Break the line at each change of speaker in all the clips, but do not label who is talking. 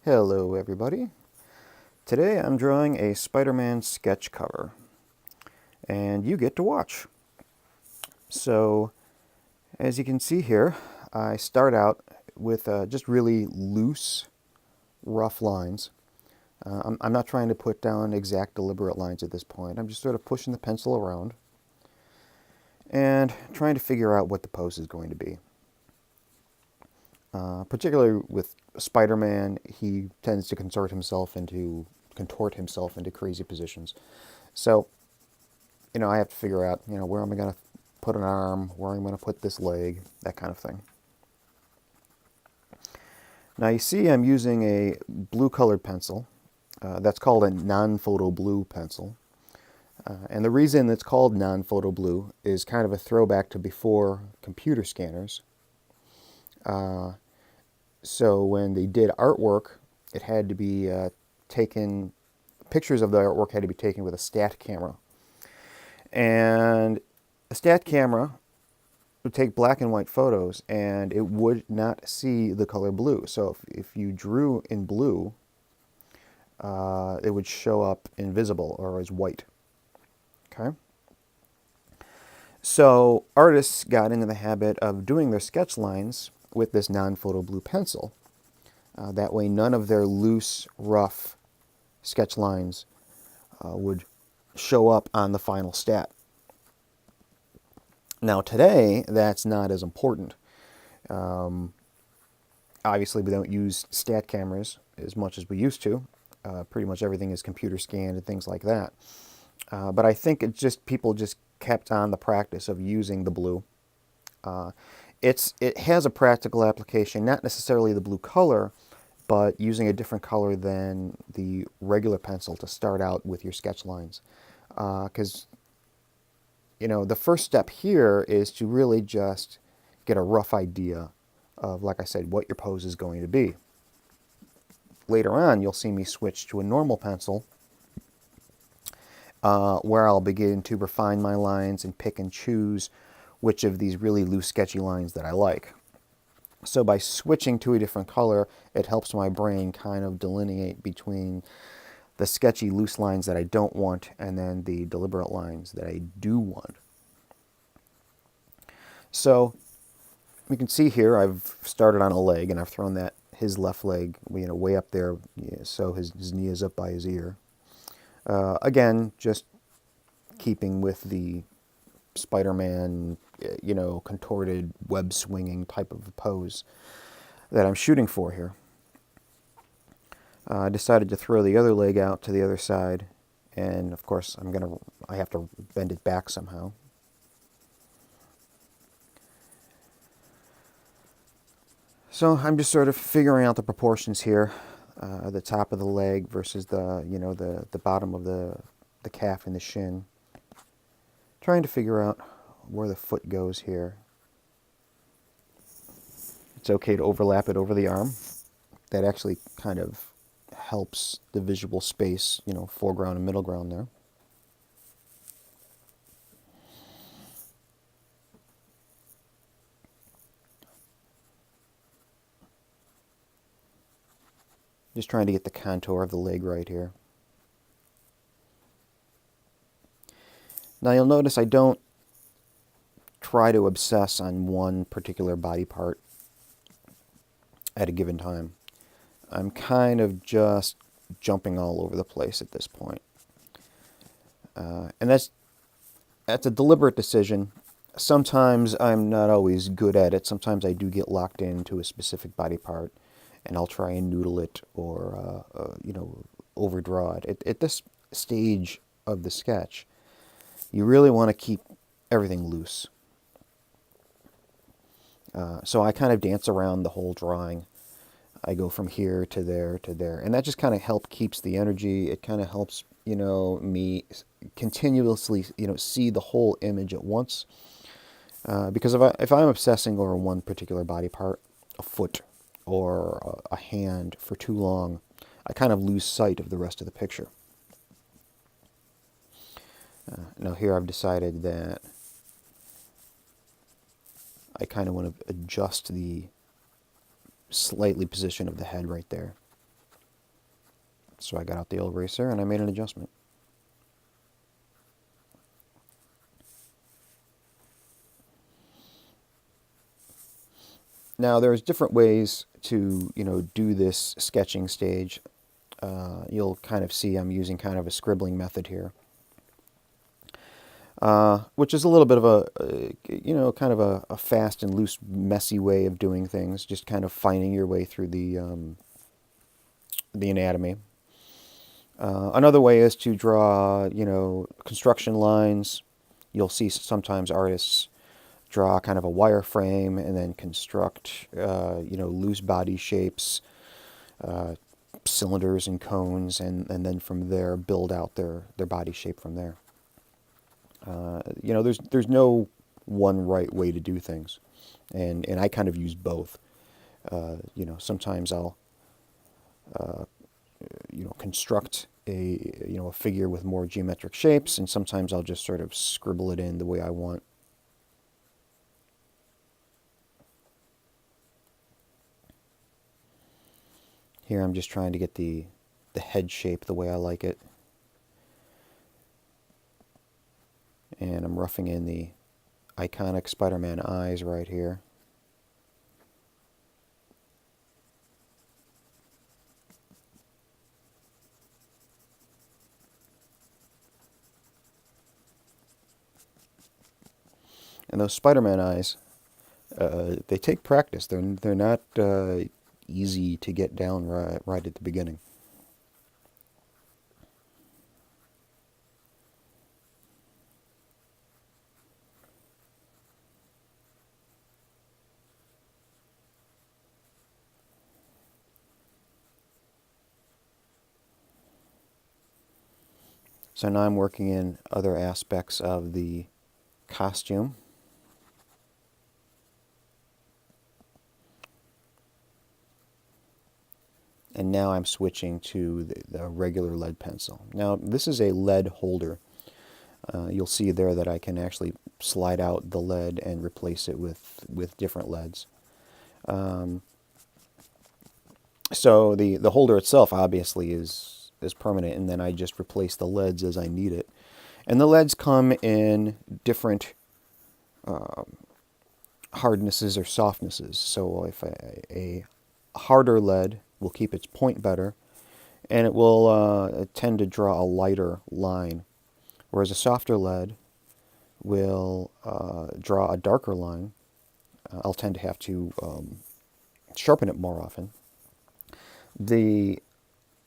Hello everybody. Today I'm drawing a Spider-Man sketch cover and you get to watch. So as you can see here, I start out with just really loose, rough lines. I'm not trying to put down exact deliberate lines at this point. I'm just sort of pushing the pencil around and trying to figure out what the pose is going to be. Particularly with Spider-Man, he tends to contort himself into crazy positions. So, I have to figure out, where am I going to put an arm, where I'm going to put this leg, that kind of thing. Now you see I'm using a blue colored pencil. That's called a non-photo blue pencil. And the reason it's called non-photo blue is kind of a throwback to before computer scanners. So when they did artwork, it had to be taken, pictures of the artwork had to be taken with a stat camera. And a stat camera would take black and white photos and it would not see the color blue. So if you drew in blue, it would show up invisible or as white. Okay? So artists got into the habit of doing their sketch lines with this non-photo blue pencil. That way none of their loose, rough sketch lines would show up on the final stat. Now today, that's not as important. Obviously, we don't use stat cameras as much as we used to. Pretty much everything is computer scanned and things like that. But I think people just kept on the practice of using the blue. It has a practical application, not necessarily the blue color, but using a different color than the regular pencil to start out with your sketch lines. Because, the first step here is to really just get a rough idea of, like I said, what your pose is going to be. Later on, you'll see me switch to a normal pencil where I'll begin to refine my lines and pick and choose which of these really loose, sketchy lines that I like. So by switching to a different color, it helps my brain kind of delineate between the sketchy, loose lines that I don't want and then the deliberate lines that I do want. So you can see here I've started on a leg and I've thrown his left leg way up there, so his knee is up by his ear. Again, just keeping with the Spider-Man, contorted, web-swinging type of pose that I'm shooting for here. I decided to throw the other leg out to the other side, and of course I have to bend it back somehow. So I'm just sort of figuring out the proportions here, the top of the leg versus the bottom of the calf and the shin. Trying to figure out where the foot goes here. It's okay to overlap it over the arm. That actually kind of helps the visual space, foreground and middle ground there. Just trying to get the contour of the leg right here. Now you'll notice I don't try to obsess on one particular body part at a given time. I'm kind of just jumping all over the place at this point. And that's a deliberate decision. Sometimes I'm not always good at it. Sometimes I do get locked into a specific body part, and I'll try and noodle it or, overdraw it. At this stage of the sketch, you really want to keep everything loose. So I kind of dance around the whole drawing. I go from here to there to there, and that just kind of keeps the energy. It kind of helps, me continuously, see the whole image at once. Because if I'm obsessing over one particular body part, a foot or a hand for too long, I kind of lose sight of the rest of the picture. Now here I've decided that I kind of want to adjust the slightly position of the head right there. So I got out the old eraser and I made an adjustment. Now there's different ways to, do this sketching stage. You'll kind of see I'm using kind of a scribbling method here, which is a little bit of kind of a fast and loose, messy way of doing things, just kind of finding your way through the anatomy. Another way is to draw, construction lines. You'll see sometimes artists draw kind of a wireframe and then construct, loose body shapes, cylinders and cones, and then from there build out their body shape from there. There's no one right way to do things, and I kind of use both. Sometimes I'll construct a figure with more geometric shapes, and sometimes I'll just sort of scribble it in the way I want. Here I'm just trying to get the head shape the way I like it. And I'm roughing in the iconic Spider-Man eyes right here. And those Spider-Man eyes, they take practice. They're not easy to get down right at the beginning. So now I'm working in other aspects of the costume. And now I'm switching to the regular lead pencil. Now this is a lead holder. You'll see there that I can actually slide out the lead and replace it with different leads. So the holder itself obviously is permanent, and then I just replace the leads as I need it. And the leads come in different hardnesses or softnesses. So if a harder lead will keep its point better, and it will tend to draw a lighter line, whereas a softer lead will draw a darker line. I'll tend to have to sharpen it more often. The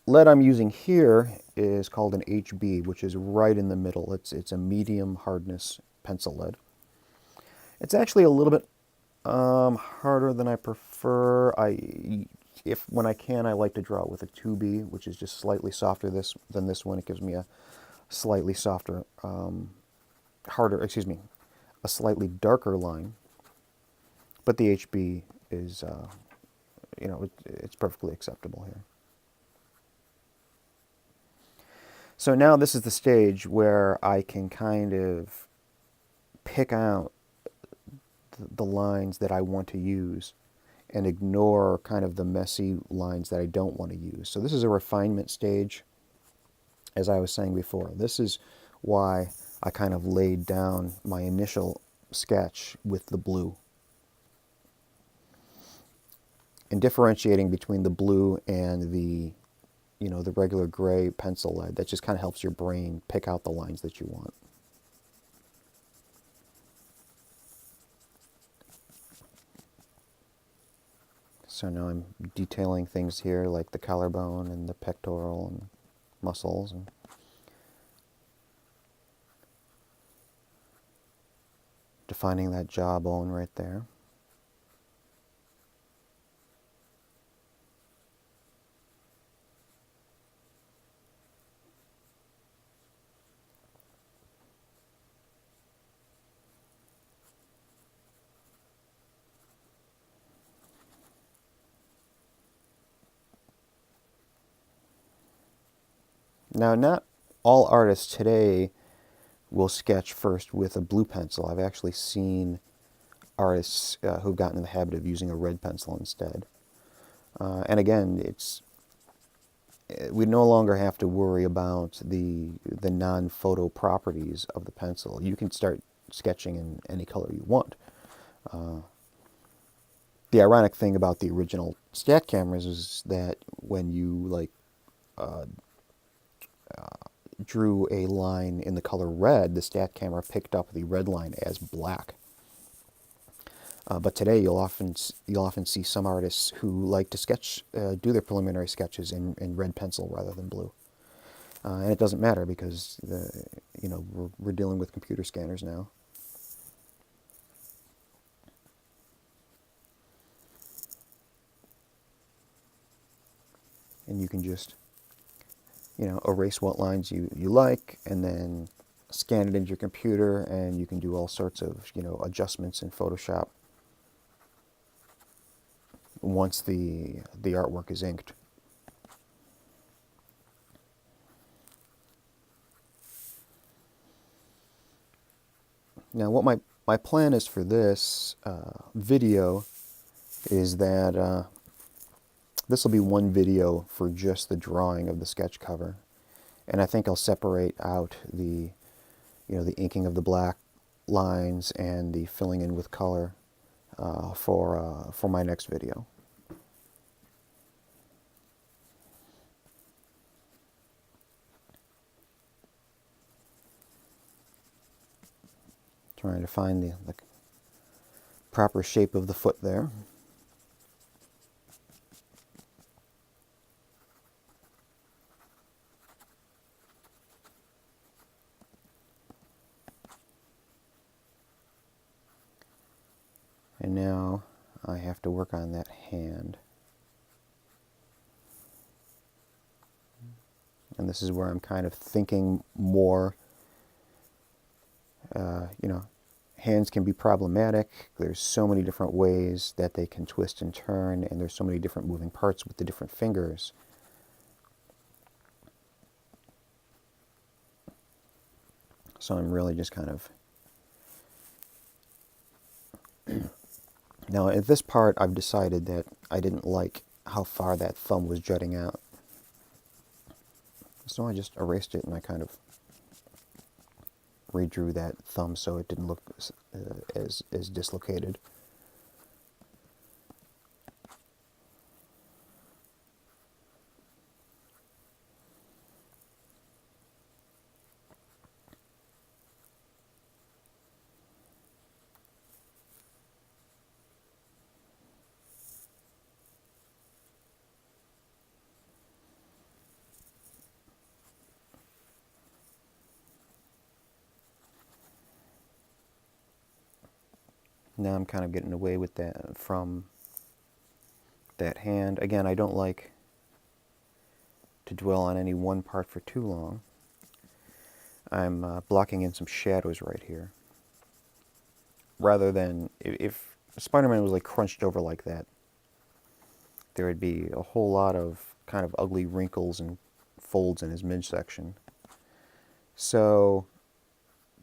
lead I'm using here is called an HB, which is right in the middle. It's a medium hardness pencil lead. It's actually a little bit harder than I prefer. When I can, I like to draw it with a 2B, which is just slightly softer than this one. It gives me a slightly softer, a slightly darker line. But the HB is, it's perfectly acceptable here. So now this is the stage where I can kind of pick out the lines that I want to use and ignore kind of the messy lines that I don't want to use. So this is a refinement stage, as I was saying before. This is why I kind of laid down my initial sketch with the blue. And differentiating between the blue and the regular gray pencil lead, that just kind of helps your brain pick out the lines that you want. So now I'm detailing things here like the collarbone and the pectoral and muscles, and defining that jawbone right there. Now, not all artists today will sketch first with a blue pencil. I've actually seen artists who've gotten in the habit of using a red pencil instead. And again, we no longer have to worry about the non-photo properties of the pencil. You can start sketching in any color you want. The ironic thing about the original scat cameras is that when you drew a line in the color red, the stat camera picked up the red line as black. But today you'll often see some artists who like to do their preliminary sketches in red pencil rather than blue. And it doesn't matter because we're dealing with computer scanners now. And you can just erase what lines you like, and then scan it into your computer, and you can do all sorts of adjustments in Photoshop once the artwork is inked. Now, what my plan is for this video is that this will be one video for just the drawing of the sketch cover, and I think I'll separate out the inking of the black lines and the filling in with color for my next video. Trying to find the proper shape of the foot there. And now I have to work on that hand. And this is where I'm kind of thinking more, hands can be problematic. There's so many different ways that they can twist and turn, and there's so many different moving parts with the different fingers. So I'm really just kind of... Now, at this part, I've decided that I didn't like how far that thumb was jutting out. So I just erased it, and I kind of redrew that thumb so it didn't look as dislocated. Now I'm kind of getting away with that from that hand. Again, I don't like to dwell on any one part for too long. I'm blocking in some shadows right here. Rather than, if Spider-Man was crunched over like that, there would be a whole lot of kind of ugly wrinkles and folds in his midsection. So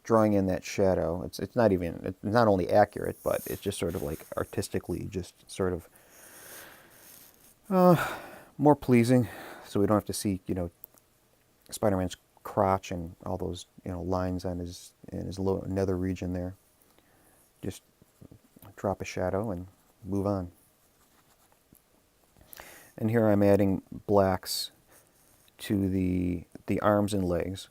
drawing in that shadow, it's not only accurate, but it's just sort of artistically just sort of more pleasing, so we don't have to see Spider-Man's crotch and all those lines on his low nether region there. Just drop a shadow and move on. And here I'm adding blacks to the arms and legs.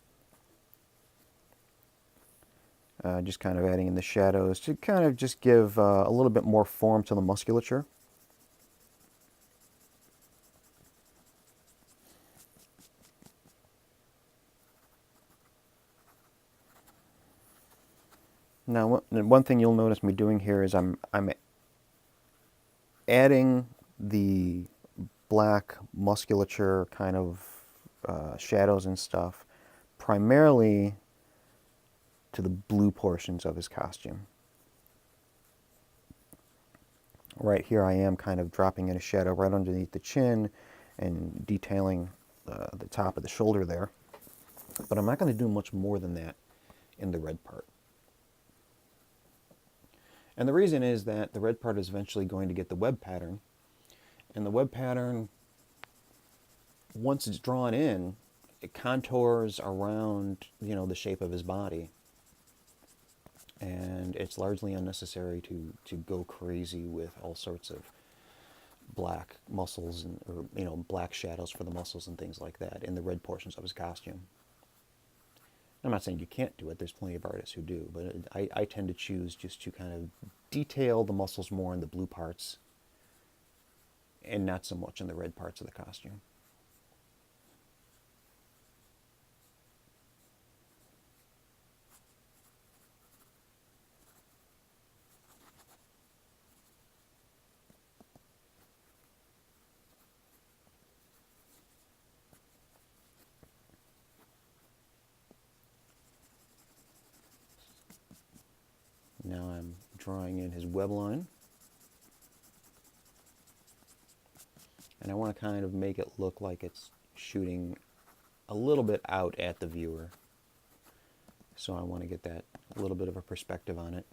Just kind of adding in the shadows to kind of just give a little bit more form to the musculature. Now, one thing you'll notice me doing here is I'm adding the black musculature kind of shadows and stuff primarily to the blue portions of his costume. Right here I am kind of dropping in a shadow right underneath the chin and detailing the top of the shoulder there. But I'm not going to do much more than that in the red part. And the reason is that the red part is eventually going to get the web pattern. And the web pattern once it's drawn in, it contours around, the shape of his body. And it's largely unnecessary to go crazy with all sorts of black muscles or black shadows for the muscles and things like that in the red portions of his costume. I'm not saying you can't do it. There's plenty of artists who do, but I tend to choose just to kind of detail the muscles more in the blue parts and not so much in the red parts of the costume. Now I'm drawing in his web line. And I want to kind of make it look like it's shooting a little bit out at the viewer. So I want to get that little bit of a perspective on it.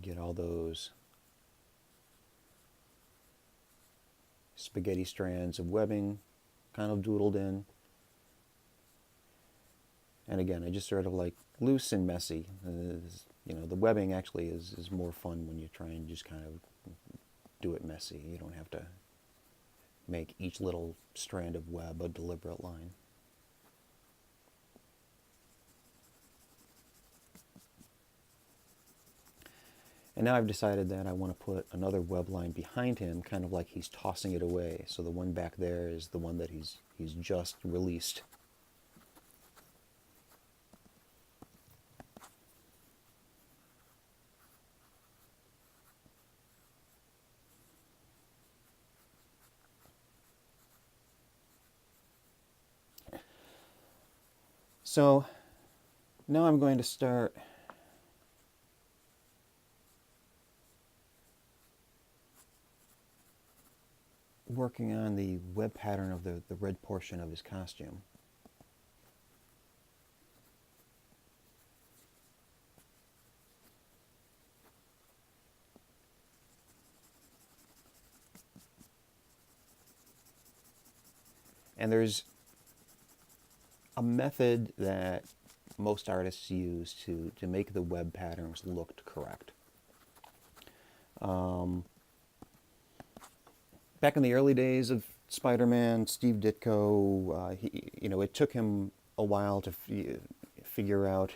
Get all those spaghetti strands of webbing kind of doodled in. And again, I just sort of like loose and messy. The webbing actually is more fun when you try and just kind of do it messy. You don't have to make each little strand of web a deliberate line. And now I've decided that I want to put another web line behind him, kind of like he's tossing it away. So the one back there is the one that he's just released. So now I'm going to start working on the web pattern of the red portion of his costume. And there's a method that most artists use to make the web patterns look correct. Back in the early days of Spider-Man, Steve Ditko, it took him a while to figure out,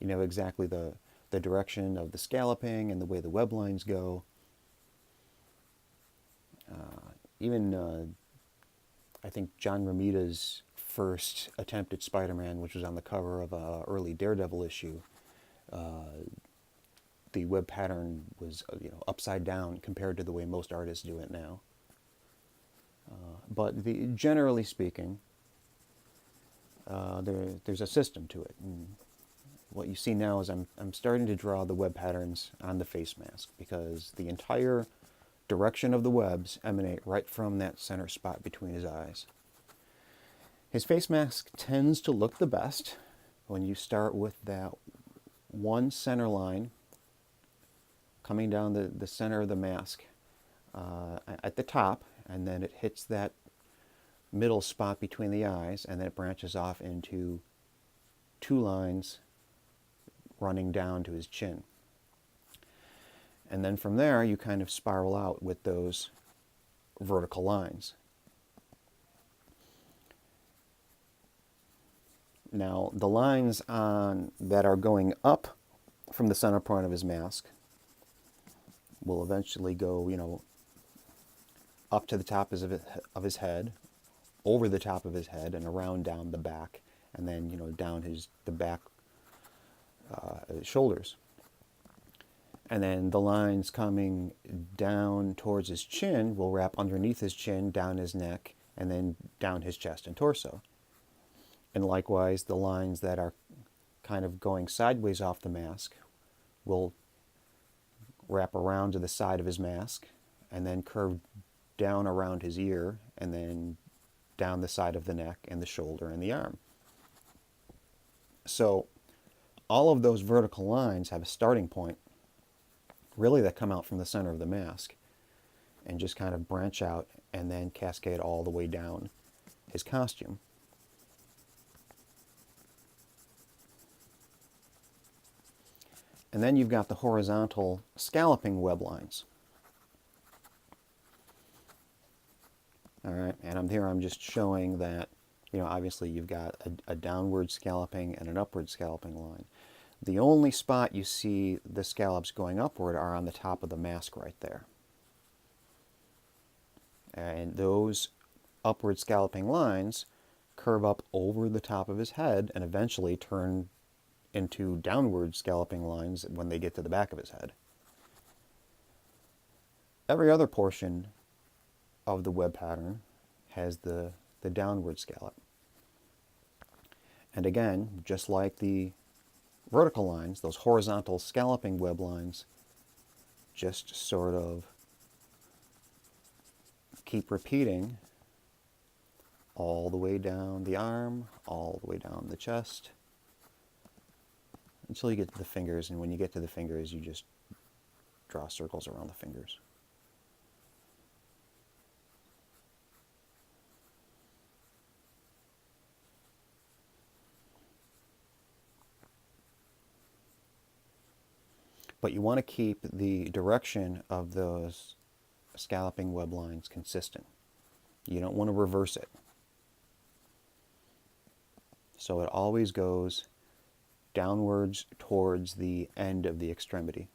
exactly the direction of the scalloping and the way the web lines go. Even I think John Romita's first attempt at Spider-Man, which was on the cover of an early Daredevil issue, the web pattern was upside down compared to the way most artists do it now. But generally speaking, there's a system to it. And what you see now is I'm starting to draw the web patterns on the face mask because the entire direction of the webs emanate right from that center spot between his eyes. His face mask tends to look the best when you start with that one center line coming down the center of the mask at the top, and then it hits that middle spot between the eyes, and then it branches off into two lines running down to his chin. And then from there, you kind of spiral out with those vertical lines. Now, the lines that are going up from the center point of his mask will eventually go, up to the top of his head, over the top of his head, and around down the back, and then, down the back shoulders. And then the lines coming down towards his chin will wrap underneath his chin, down his neck, and then down his chest and torso. And likewise, the lines that are kind of going sideways off the mask will wrap around to the side of his mask and then curve down around his ear and then down the side of the neck and the shoulder and the arm. So all of those vertical lines have a starting point really that come out from the center of the mask and just kind of branch out and then cascade all the way down his costume. And then you've got the horizontal scalloping web lines. All right, and I'm just showing that, obviously you've got a downward scalloping and an upward scalloping line. The only spot you see the scallops going upward are on the top of the mask right there. And those upward scalloping lines curve up over the top of his head and eventually turn into downward scalloping lines when they get to the back of his head. Every other portion of the web pattern has the downward scallop. And again, just like the vertical lines, those horizontal scalloping web lines just sort of keep repeating all the way down the arm, all the way down the chest, until you get to the fingers. And when you get to the fingers, you just draw circles around the fingers. But you want to keep the direction of those scalloping web lines consistent. You don't want to reverse it. So it always goes downwards towards the end of the extremity.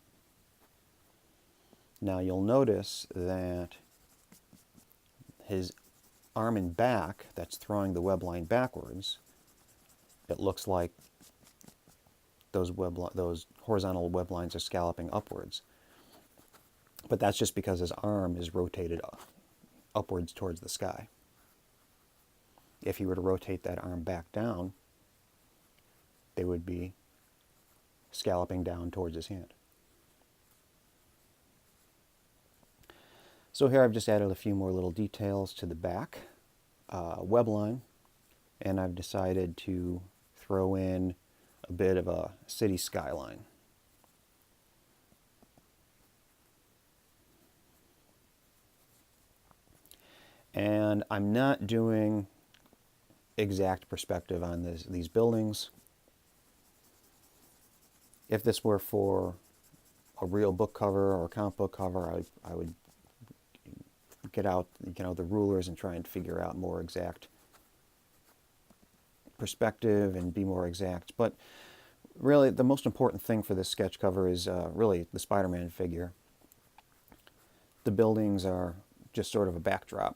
Now you'll notice that his arm and back, that's throwing the web line backwards, it looks like those horizontal web lines are scalloping upwards. But that's just because his arm is rotated upwards towards the sky. If you were to rotate that arm back down, they would be scalloping down towards his hand. So here I've just added a few more little details to the back web line, and I've decided to throw in a bit of a city skyline. And I'm not doing exact perspective on these buildings. If this were for a real book cover or a comic book cover, I would get out the rulers and try and figure out more exact perspective and be more exact. But really, the most important thing for this sketch cover is really the Spider-Man figure. The buildings are just sort of a backdrop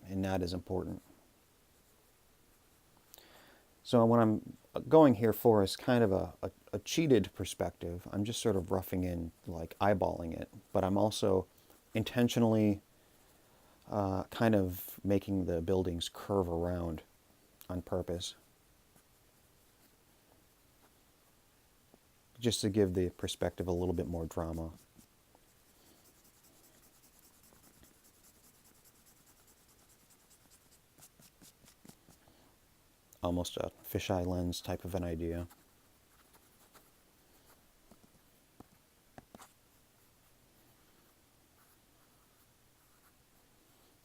and not as important. So what I'm going here for is kind of a cheated perspective. I'm just sort of roughing in, like eyeballing it, but I'm also intentionally kind of making the buildings curve around on purpose, just to give the perspective a little bit more drama. Almost a fisheye lens type of an idea.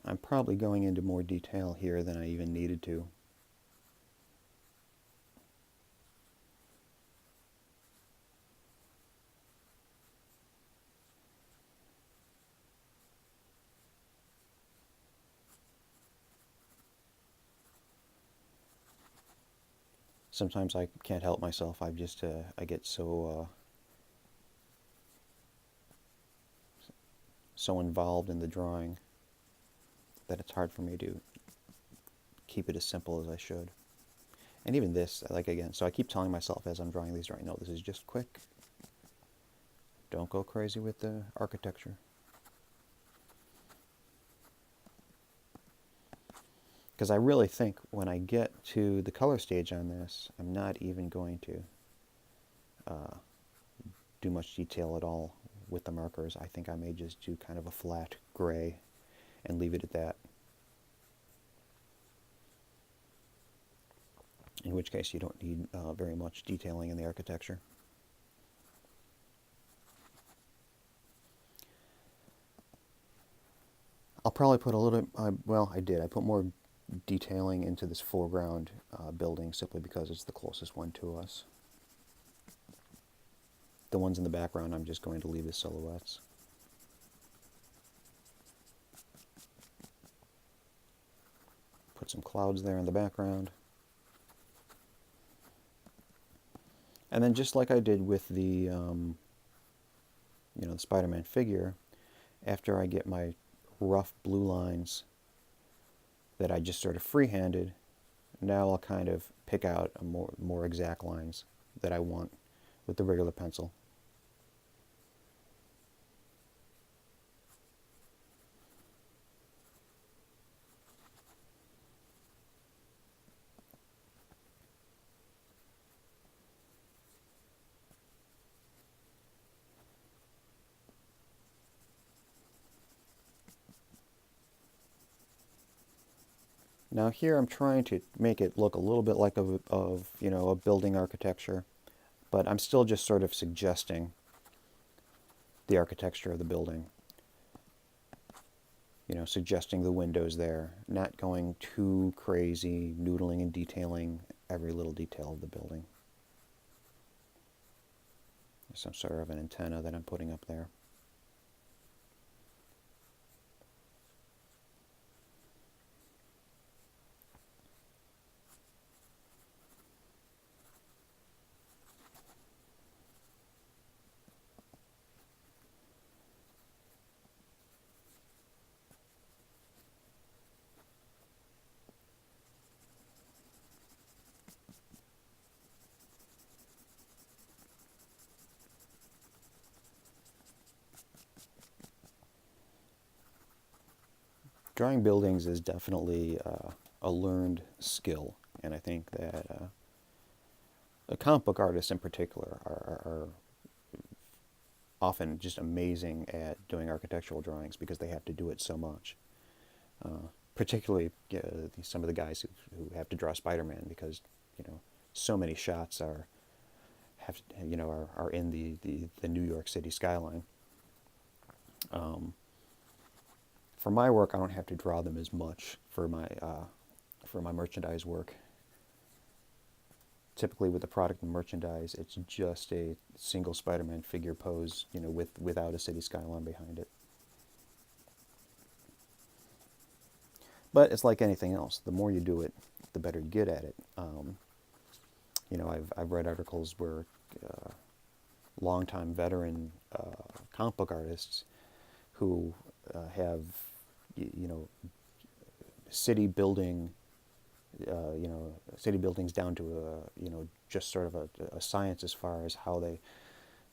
I'm probably going into more detail here than I even needed to. Sometimes I can't help myself. I get so involved in the drawing that it's hard for me to keep it as simple as I should. And even this, again, so I keep telling myself as I'm drawing these right now, this is just quick. Don't go crazy with the architecture. Because I really think when I get to the color stage on this, I'm not even going to do much detail at all with the markers. I think I may just do kind of a flat gray and leave it at that. In which case you don't need very much detailing in the architecture. I'll probably put a little, well, I did. I put more detailing into this foreground building simply because it's the closest one to us. The ones in the background I'm just going to leave as silhouettes. Put some clouds there in the background. And then just like I did with the, the Spider-Man figure, after I get my rough blue lines that I just sort of freehanded, now I'll kind of pick out a more exact lines that I want with the regular pencil. Now here I'm trying to make it look a little bit like a building architecture, but I'm still just sort of suggesting the architecture of the building. Suggesting the windows there, not going too crazy, noodling and detailing every little detail of the building. There's some sort of an antenna that I'm putting up there. Drawing buildings is definitely a learned skill, and I think that comic book artists in particular are often just amazing at doing architectural drawings because they have to do it so much. Particularly some of the guys who have to draw Spider-Man because so many shots are in the New York City skyline. For my work, I don't have to draw them as much for my merchandise work. Typically, with the product and merchandise, it's just a single Spider-Man figure pose, without a city skyline behind it. But it's like anything else. The more you do it, the better you get at it. I've read articles where longtime veteran comic book artists who have city buildings down to just sort of a science as far as how they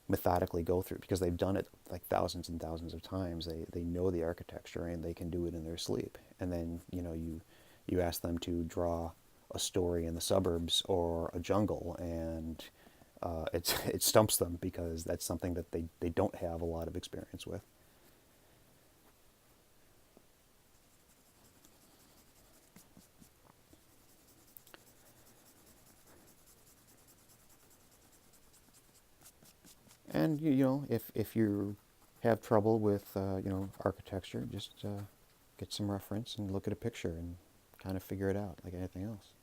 methodically go through, because they've done it like thousands and thousands of times. They know the architecture and they can do it in their sleep. And then you ask them to draw a story in the suburbs or a jungle, and it stumps them because that's something that they don't have a lot of experience with. And if you have trouble with architecture, just get some reference and look at a picture and kind of figure it out like anything else.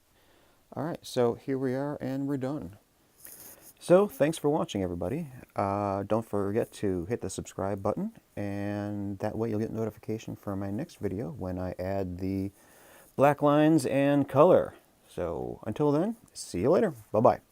All right, so here we are, and we're done. So thanks for watching, everybody. Don't forget to hit the subscribe button, and that way you'll get notification for my next video when I add the black lines and color. So until then, see you later. Bye-bye.